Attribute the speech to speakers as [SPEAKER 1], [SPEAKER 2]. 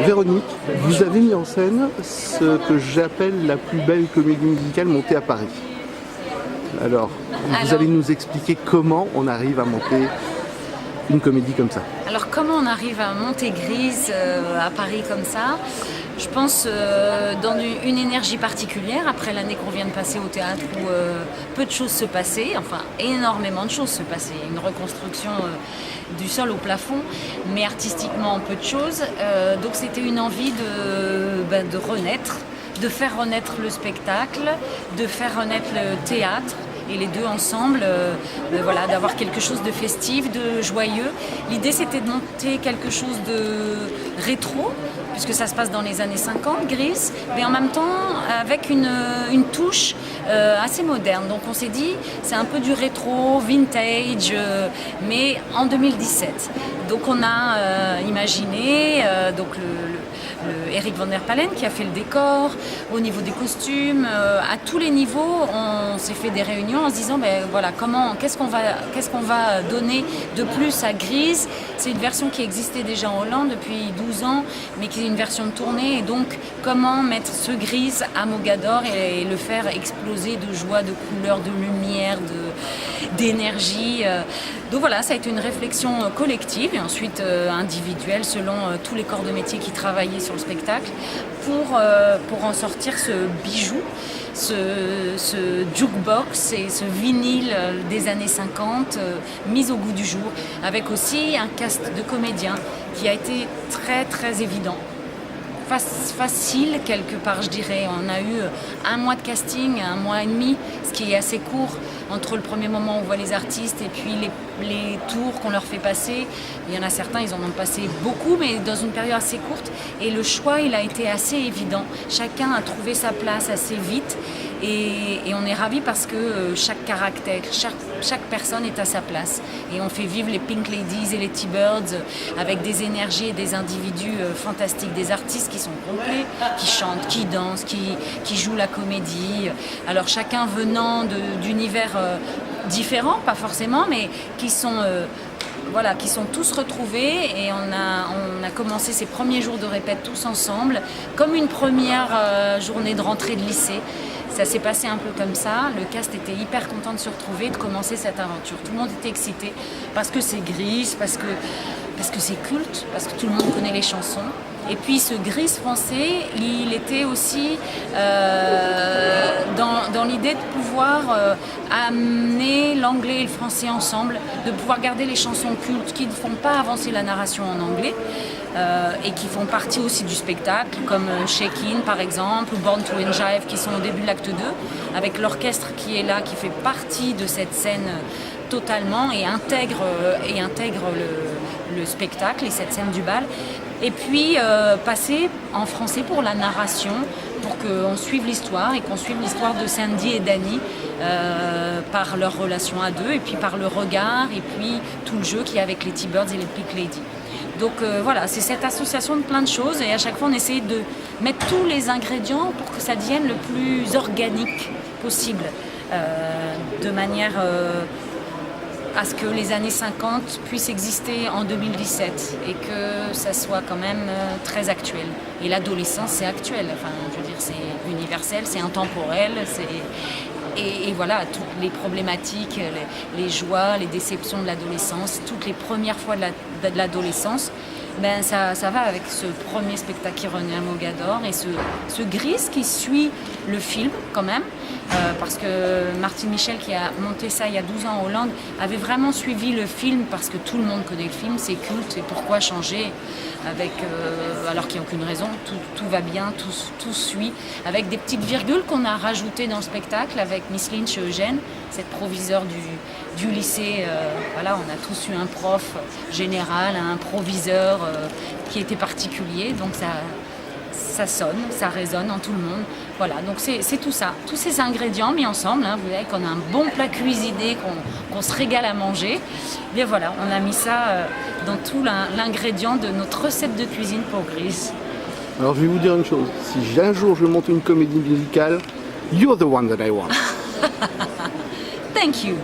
[SPEAKER 1] Véronique, vous avez mis en scène ce que j'appelle la plus belle comédie musicale montée à Paris. Alors, vous allez nous expliquer comment on arrive à monter une comédie comme ça.
[SPEAKER 2] Alors comment on arrive à monter Grise à Paris comme ça? Je pense dans une énergie particulière après l'année qu'on vient de passer au théâtre où peu de choses se passaient, enfin énormément de choses se passaient, une reconstruction du sol au plafond, mais artistiquement peu de choses. Donc c'était une envie de renaître, de faire renaître le spectacle, de faire renaître le théâtre. Et les deux ensemble, voilà, d'avoir quelque chose de festif, de joyeux. L'idée c'était de monter quelque chose de rétro, puisque ça se passe dans les années 50, Grise, mais en même temps avec une touche assez moderne. Donc on s'est dit, c'est un peu du rétro, vintage, mais en 2017. Donc on a imaginé Eric Van der Palen qui a fait le décor, au niveau des costumes, à tous les niveaux, on s'est fait des réunions en se disant voilà, qu'est-ce qu'on va donner de plus à Grise. C'est une version qui existait déjà en Hollande depuis 12 ans, mais qui est une version de tournée, et donc comment mettre ce Grise à Mogador et le faire exploser de joie, de couleurs, de lumière, d'énergie. Donc voilà, ça a été une réflexion collective et ensuite individuelle selon tous les corps de métier qui travaillaient sur le spectacle pour en sortir ce bijou, ce jukebox et ce vinyle des années 50 mis au goût du jour, avec aussi un cast de comédiens qui a été très très évident. Facile quelque part, je dirais. On a eu 1 mois de casting, 1 mois et demi, ce qui est assez court entre le premier moment où on voit les artistes et puis les tours qu'on leur fait passer. Il y en a certains, ils en ont passé beaucoup, mais dans une période assez courte. Et le choix, il a été assez évident. Chacun a trouvé sa place assez vite. Et on est ravis parce que chaque caractère, chaque personne est à sa place. Et on fait vivre les Pink Ladies et les T-Birds avec des énergies et des individus fantastiques, des artistes qui sont complets, qui chantent, qui dansent, qui jouent la comédie. Alors chacun venant d'univers différents, pas forcément, mais qui sont tous retrouvés, et on a commencé ces premiers jours de répète tous ensemble, comme une première journée de rentrée de lycée. Ça s'est passé un peu comme ça, le cast était hyper content de se retrouver, de commencer cette aventure. Tout le monde était excité, parce que c'est Grise, parce que c'est culte, parce que tout le monde connaît les chansons. Et puis ce Grise français, il était aussi dans l'idée de pouvoir amener l'anglais et le français ensemble, de pouvoir garder les chansons cultes qui ne font pas avancer la narration en anglais, et qui font partie aussi du spectacle, comme Shake In par exemple, ou Born to Enjive, qui sont au début de l'acte 2, avec l'orchestre qui est là, qui fait partie de cette scène totalement et intègre le spectacle et cette scène du bal. Et puis passer en français pour la narration, pour qu'on suive l'histoire et qu'on suive l'histoire de Sandy et Danny par leur relation à deux, et puis par le regard, et puis tout le jeu qu'il y a avec les T-Birds et les Pink Ladies. Donc voilà, c'est cette association de plein de choses, et à chaque fois on essaye de mettre tous les ingrédients pour que ça devienne le plus organique possible, de manière à ce que les années 50 puissent exister en 2017 et que ça soit quand même très actuel. Et l'adolescence, c'est actuel, enfin, je veux dire, c'est universel, c'est intemporel, et voilà, toutes les problématiques, les joies, les déceptions de l'adolescence, toutes les premières fois de l'adolescence, ça va avec ce premier spectacle qui renaît à Mogador, et ce Grise qui suit le film quand même, parce que Martin Michel, qui a monté ça il y a 12 ans en Hollande, avait vraiment suivi le film, parce que tout le monde connaît le film, c'est culte, et pourquoi changer alors qu'il n'y a aucune raison, tout va bien, tout suit, avec des petites virgules qu'on a rajoutées dans le spectacle avec Miss Lynch et Eugène, cette proviseure du lycée. Voilà, on a tous eu un prof général, un proviseur qui était particulier, donc ça sonne, ça résonne en tout le monde. Voilà, donc c'est tout ça, tous ces ingrédients mis ensemble, hein, vous voyez qu'on a un bon plat cuisiné, qu'on se régale à manger. Bien voilà, on a mis ça dans tout l'ingrédient de notre recette de cuisine pour Grise.
[SPEAKER 1] Alors je vais vous dire une chose, si un jour je monte une comédie musicale, you're the one that I want.
[SPEAKER 2] Thank you.